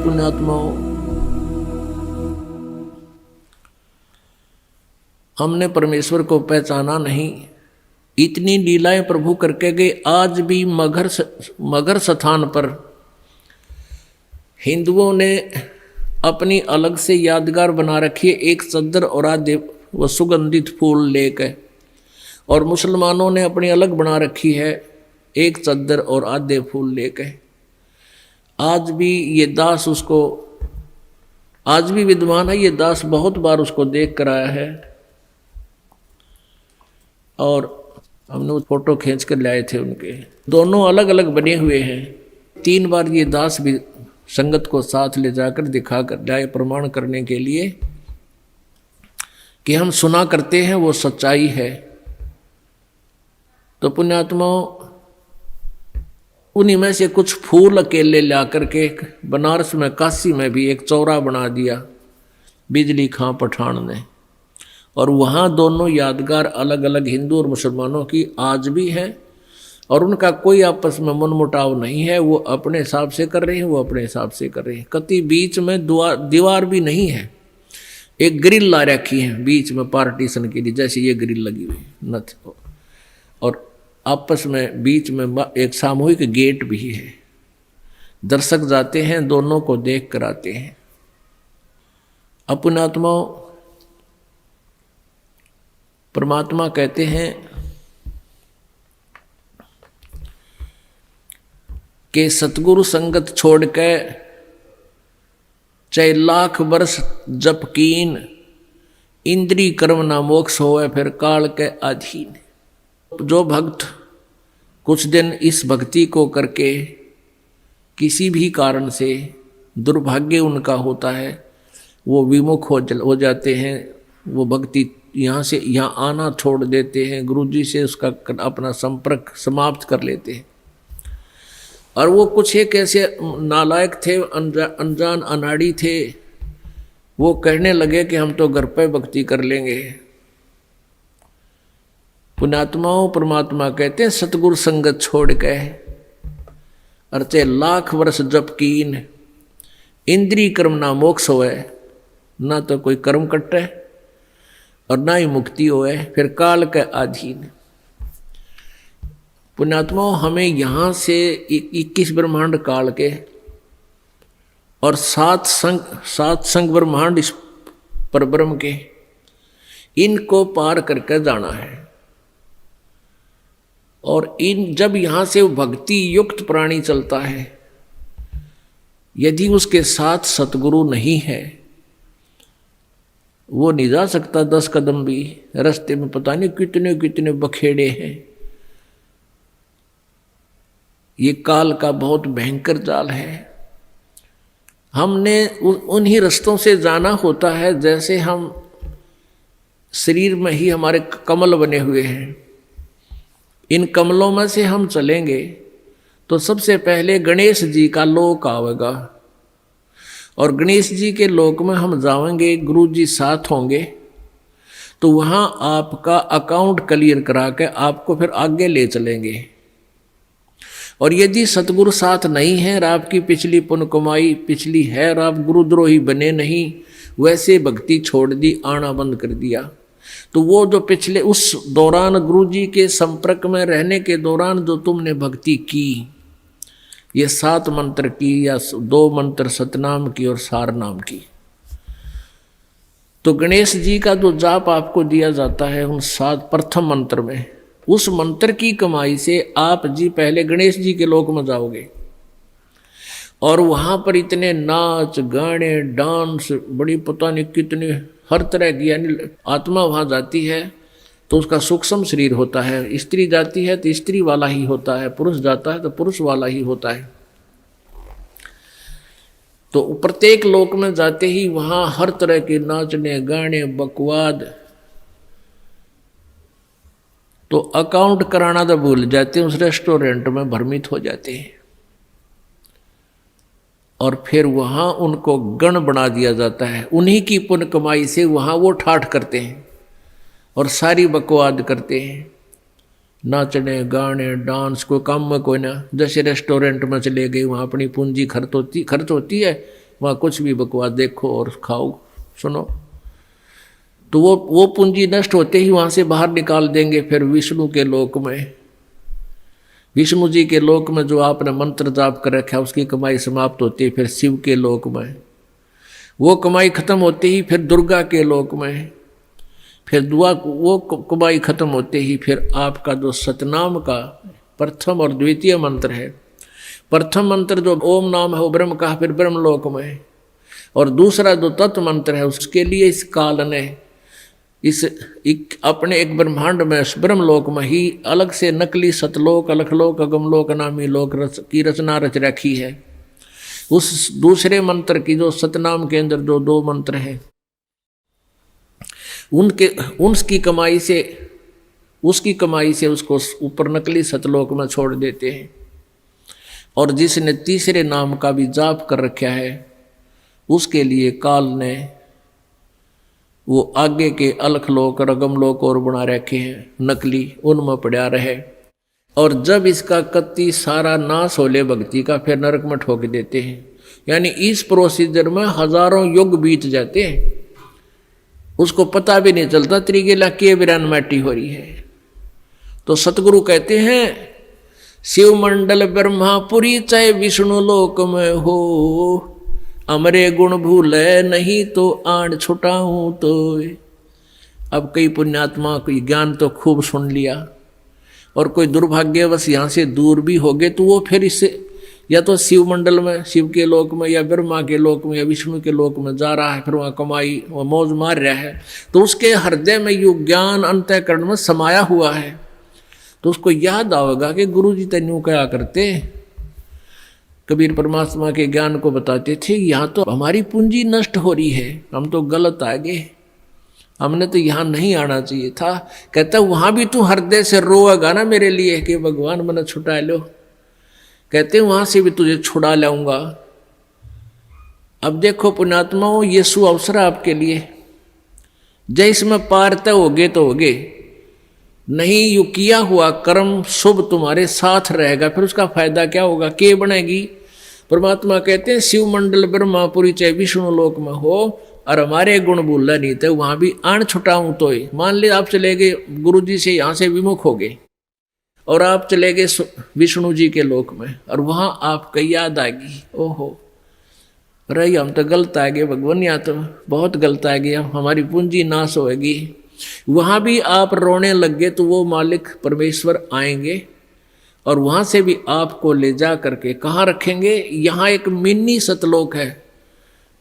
पुण्यात्माओं, हमने परमेश्वर को पहचाना नहीं। इतनी लीलाएं प्रभु करके गए। आज भी मगर स्थान पर हिंदुओं ने अपनी अलग से यादगार बना रखी है, एक चद्दर और आधे वो सुगंधित फूल लेकर, और मुसलमानों ने अपनी अलग बना रखी है, एक चद्दर और आधे फूल लेकर। आज भी ये दास उसको, आज भी विद्वान है ये दास, बहुत बार उसको देख कर आया है, और हमने वो फोटो खींच कर लाए थे उनके। दोनों अलग अलग बने हुए हैं। 3 बार ये दास भी संगत को साथ ले जाकर दिखा कर लाए, प्रमाण करने के लिए कि हम सुना करते हैं वो सच्चाई है। तो पुण्यात्माओं, उन्हीं में से कुछ फूल अकेले ला करके बनारस में, काशी में भी एक चौरा बना दिया बिजली खां पठान ने, और वहाँ दोनों यादगार अलग अलग हिंदू और मुसलमानों की आज भी है, और उनका कोई आपस में मनमुटाव नहीं है। वो अपने हिसाब से कर रहे हैं, वो अपने हिसाब से कर रहे हैं। कति बीच में दीवार भी नहीं है, एक ग्रिल ला रखी है बीच में पार्टीशन के लिए, जैसे ये ग्रिल लगी हुई नथ, और आपस में बीच में एक सामूहिक गेट भी है। दर्शक जाते हैं, दोनों को देख कर आते हैं। अपनात्माओं, परमात्मा कहते हैं कि सतगुरु संगत छोड़ के चाहे लाख वर्ष जप कीन, इंद्री कर्म ना मोक्ष होए फिर काल के अधीन। जो भक्त कुछ दिन इस भक्ति को करके किसी भी कारण से दुर्भाग्य उनका होता है, वो विमुख हो जाते हैं, वो भक्ति यहाँ से यहाँ आना छोड़ देते हैं, गुरु जी से उसका अपना संपर्क समाप्त कर लेते हैं। और वो कुछ एक ऐसे नालायक थे, अनजान अनाड़ी थे, वो कहने लगे कि हम तो घर पे भक्ति कर लेंगे। पुण्यात्माओं, परमात्मा कहते हैं सतगुरु संगत छोड़ के अर्चे लाख वर्ष जप कीन, इंद्री कर्म ना मोक्ष होए, ना तो कोई कर्म कटे और ना ही मुक्ति होए, फिर काल के अधीन। पुण्यात्माओं, हमें यहाँ से 21 ब्रह्मांड काल के और 7 संग ब्रह्मांड इस परब्रह्म के, इनको पार करके जाना है। और जब यहाँ से भक्ति युक्त प्राणी चलता है, यदि उसके साथ सतगुरु नहीं है, वो नहीं जा सकता 10 कदम भी। रास्ते में पता नहीं कितने कितने बखेड़े हैं। ये काल का बहुत भयंकर जाल है। हमने उन्हीं रास्तों से जाना होता है, जैसे हम शरीर में ही हमारे कमल बने हुए हैं। इन कमलों में से हम चलेंगे तो सबसे पहले गणेश जी का लोक आवेगा, और गणेश जी के लोक में हम जाएंगे, गुरु जी साथ होंगे, तो वहाँ आपका अकाउंट क्लियर करा के आपको फिर आगे ले चलेंगे। और यदि सतगुरु साथ नहीं है और आपकी पिछली पुण्य कमाई पिछली है और आप गुरुद्रोही बने नहीं, वैसे भक्ति छोड़ दी, आना बंद कर दिया, तो वो जो पिछले उस दौरान गुरु जी के संपर्क में रहने के दौरान जो तुमने भक्ति की, ये 7 मंत्र की या 2 मंत्र सतनाम की और सार नाम की, तो गणेश जी का जो जाप आपको दिया जाता है उन 7 प्रथम मंत्र में, उस मंत्र की कमाई से आप जी पहले गणेश जी के लोक में जाओगे। और वहाँ पर इतने नाच गाने डांस, बड़ी पता नहीं कितने हर तरह की, यानी आत्मा वहाँ जाती है तो उसका सूक्ष्म शरीर होता है, स्त्री जाती है तो स्त्री वाला ही होता है, पुरुष जाता है तो पुरुष वाला ही होता है। तो प्रत्येक लोक में जाते ही वहाँ हर तरह के नाचने गाने बकवाद, तो अकाउंट कराना तो भूल जाते हैं, उस रेस्टोरेंट में भ्रमित हो जाते हैं। और फिर वहाँ उनको गण बना दिया जाता है, उन्हीं की पुण्य कमाई से वहाँ वो ठाठ करते हैं और सारी बकवाद करते हैं, नाचने गाने डांस, कोई काम में कोई ना, जैसे रेस्टोरेंट में चले गए, वहाँ अपनी पूंजी खर्च होती है, वहाँ कुछ भी बकवास देखो और खाओ सुनो, तो वो पूंजी नष्ट होते ही वहाँ से बाहर निकाल देंगे। फिर विष्णु के लोक में, विष्णु जी के लोक में जो आपने मंत्र जाप कर रखा है उसकी कमाई समाप्त होती है। फिर शिव के लोक में वो कमाई खत्म होते ही फिर दुर्गा के लोक में, फिर वो कमाई खत्म होते ही फिर आपका जो सतनाम का प्रथम और द्वितीय मंत्र है, प्रथम मंत्र जो ओम नाम है वो ब्रह्म का, फिर ब्रह्मलोक में, और दूसरा जो तत्व मंत्र है उसके लिए इस काल ने अपने एक ब्रह्मांड में ब्रह्मलोक में ही अलग से नकली सतलोक, अलखलोक, अगमलोक नामी लोक की रचना रच रखी है। उस दूसरे मंत्र की जो सतनाम के अंदर जो 2 मंत्र हैं उसकी कमाई से उसको ऊपर नकली सतलोक में छोड़ देते हैं। और जिसने तीसरे नाम का भी जाप कर रखा है उसके लिए काल ने वो आगे के अलखलोक और अगमलोक और बना रखे हैं नकली, उनमें पड़ा रहे। और जब इसका कत्ती सारा नाश हो ले भक्ति का, फिर नरक में ठोक देते हैं। यानी इस प्रोसीजर में हजारों युग बीत जाते हैं, उसको पता भी नहीं चलता त्रिगेला के बिरान माटी हो रही है। तो सतगुरु कहते हैं शिव मंडल ब्रह्मापुरी चाहे विष्णु लोक में हो, अमरे गुण भूले नहीं तो आड़ छुटाऊं तो। अब कई पुण्यात्मा कोई ज्ञान तो खूब सुन लिया और कोई दुर्भाग्यवश यहाँ से दूर भी हो गए, तो वो फिर इससे या तो शिव मंडल में, शिव के लोक में, या ब्रह्मा के लोक में, या विष्णु के लोक में जा रहा है, फिर वहाँ कमाई वह मौज मार रहा है। तो उसके हृदय में यो ज्ञान अंतःकरण में समाया हुआ है, तो उसको याद आएगा कि गुरु जी तेन्यू क्या करते। कबीर परमात्मा के ज्ञान को बताते थे, यहाँ तो हमारी पूंजी नष्ट हो रही है, हम तो गलत आ गए, हमने तो यहाँ नहीं आना चाहिए था। कहता वहाँ भी तू हृदय से रोएगा ना मेरे लिए कि भगवान मैंने छुटा लो, कहते वहाँ से भी तुझे छुड़ा लाऊंगा। अब देखो पुण्यात्माओं, ये सु अवसर आपके लिए, जैसे में पार तय होगे तो होगे, नहीं यू किया हुआ कर्म शुभ तुम्हारे साथ रहेगा, फिर उसका फायदा क्या होगा, के बनेगी। परमात्मा कहते हैं शिव मंडल ब्रह्मापुरी चाहे विष्णु लोक में हो और हमारे गुण भूलना नहीं थे, वहां भी आण छुटाऊं तो ही। मान ली आप चले गए गुरु जी से, यहाँ से विमुख हो गए और आप चले गए विष्णु जी के लोक में, और वहां आपको याद आ गई, ओहो रही हम तो गलत आ गए भगवान, यहाँ तो बहुत गलत आ गया, हमारी पूंजी नाश होगी। वहां भी आप रोने लग गए तो वो मालिक परमेश्वर आएंगे और वहां से भी आपको ले जा करके कहाँ रखेंगे। यहाँ एक मिनी सतलोक है,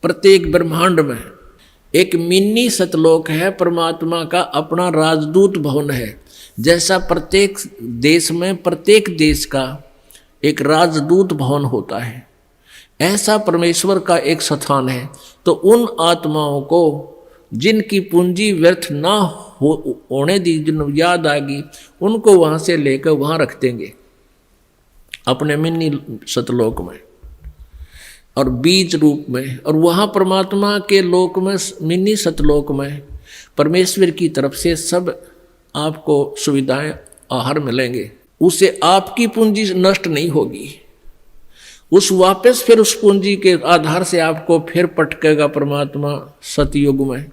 प्रत्येक ब्रह्मांड में एक मिनी सतलोक है, परमात्मा का अपना राजदूत भवन है। जैसा प्रत्येक देश में प्रत्येक देश का एक राजदूत भवन होता है, ऐसा परमेश्वर का एक स्थान है। तो उन आत्माओं को जिनकी पूंजी व्यर्थ ना होने दी, जिन याद आ गई, उनको वहां से लेकर वहां रख देंगे अपने मिनी सतलोक में और बीज रूप में। और वहां परमात्मा के लोक में, मिनी सतलोक में परमेश्वर की तरफ से सब आपको सुविधाएं आहार मिलेंगे, उससे आपकी पूंजी नष्ट नहीं होगी। उस वापस फिर उस पूंजी के आधार से आपको फिर पटकेगा परमात्मा सतयुग में।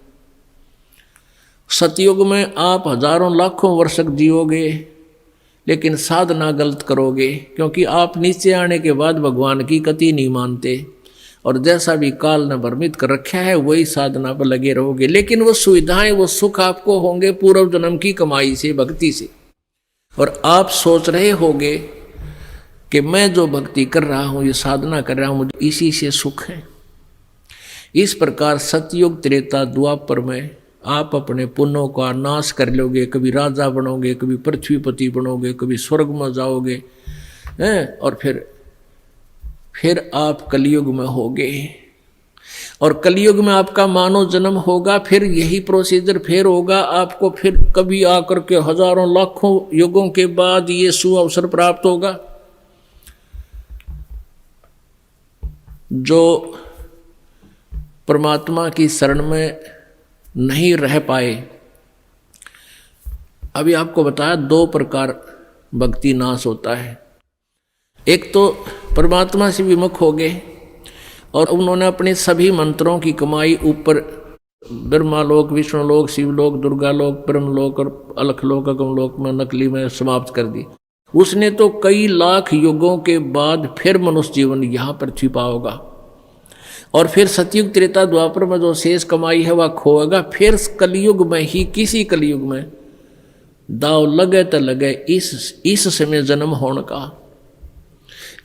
सतयुग में आप हजारों लाखों वर्ष जियोगे, लेकिन साधना गलत करोगे, क्योंकि आप नीचे आने के बाद भगवान की कति नहीं मानते और जैसा भी काल ने भ्रमित कर रखा है वही साधना पर लगे रहोगे। लेकिन वो सुविधाएं, वो सुख आपको होंगे पूर्व जन्म की कमाई से, भक्ति से। और आप सोच रहे होगे कि मैं जो भक्ति कर रहा हूँ, ये साधना कर रहा हूँ, मुझे इसी से सुख है। इस प्रकार सतयुग त्रेता द्वापर में आप अपने पुण्यों का नाश कर लोगे, कभी राजा बनोगे, कभी पृथ्वीपति बनोगे, कभी स्वर्ग में जाओगे हैं, और फिर आप कलयुग में होगे। और कलयुग में आपका मानव जन्म होगा, फिर यही प्रोसीजर फिर होगा आपको, फिर कभी आकर के हजारों लाखों युगों के बाद ये सुअवसर प्राप्त होगा। जो परमात्मा की शरण में नहीं रह पाए, अभी आपको बताया 2 प्रकार भक्ति नाश होता है। एक तो परमात्मा से विमुख हो गए, और उन्होंने अपने सभी मंत्रों की कमाई ऊपर ब्रह्मालोक, विष्णुलोक, शिवलोक, दुर्गालोक, ब्रह्मलोक और अलखलोक, अगमलोक में, नकली में समाप्त कर दी। उसने तो कई लाख युगों के बाद फिर मनुष्य जीवन यहाँ पृथ्वी पाओगा, और फिर सतयुग, त्रेता, द्वापर में जो शेष कमाई है वह खोएगा। फिर कलयुग में ही, किसी कलयुग में दाव लगे तो लगे इस समय जन्म होने का।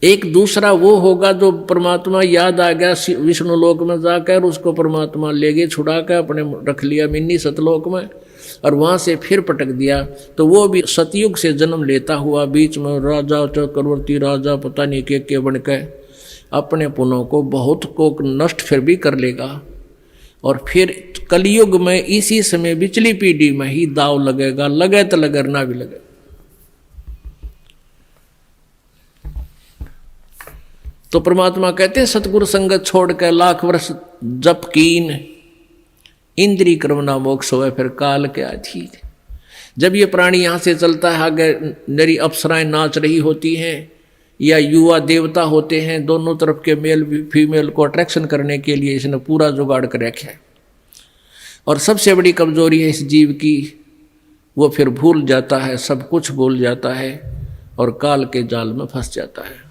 एक दूसरा वो होगा जो परमात्मा याद आ गया विष्णु लोक में जाकर, उसको परमात्मा ले गए छुड़ा कर, अपने रख लिया मिन्नी सतलोक में, और वहाँ से फिर पटक दिया। तो वो भी सतयुग से जन्म लेता हुआ बीच में राजा, चक्रवर्ती राजा, पता नहीं के बन के अपने पुनों को बहुत को नष्ट फिर भी कर लेगा। और फिर कलयुग में इसी समय बिचली पीढ़ी में ही दाव लगेगा, लगे तो लगे ना भी लगे। तो परमात्मा कहते हैं सतगुरु संगत छोड़ कर लाख वर्ष जप कीन, इंद्री कर्म ना मोक्ष होवे फिर काल के अधीन। जब ये प्राणी यहाँ से चलता है, आगे नरी अप्सराएं नाच रही होती हैं या युवा देवता होते हैं, दोनों तरफ के मेल फीमेल को अट्रैक्शन करने के लिए इसने पूरा जुगाड़ कर रखा है। और सबसे बड़ी कमजोरी है इस जीव की, वो फिर भूल जाता है, सब कुछ भूल जाता है और काल के जाल में फंस जाता है।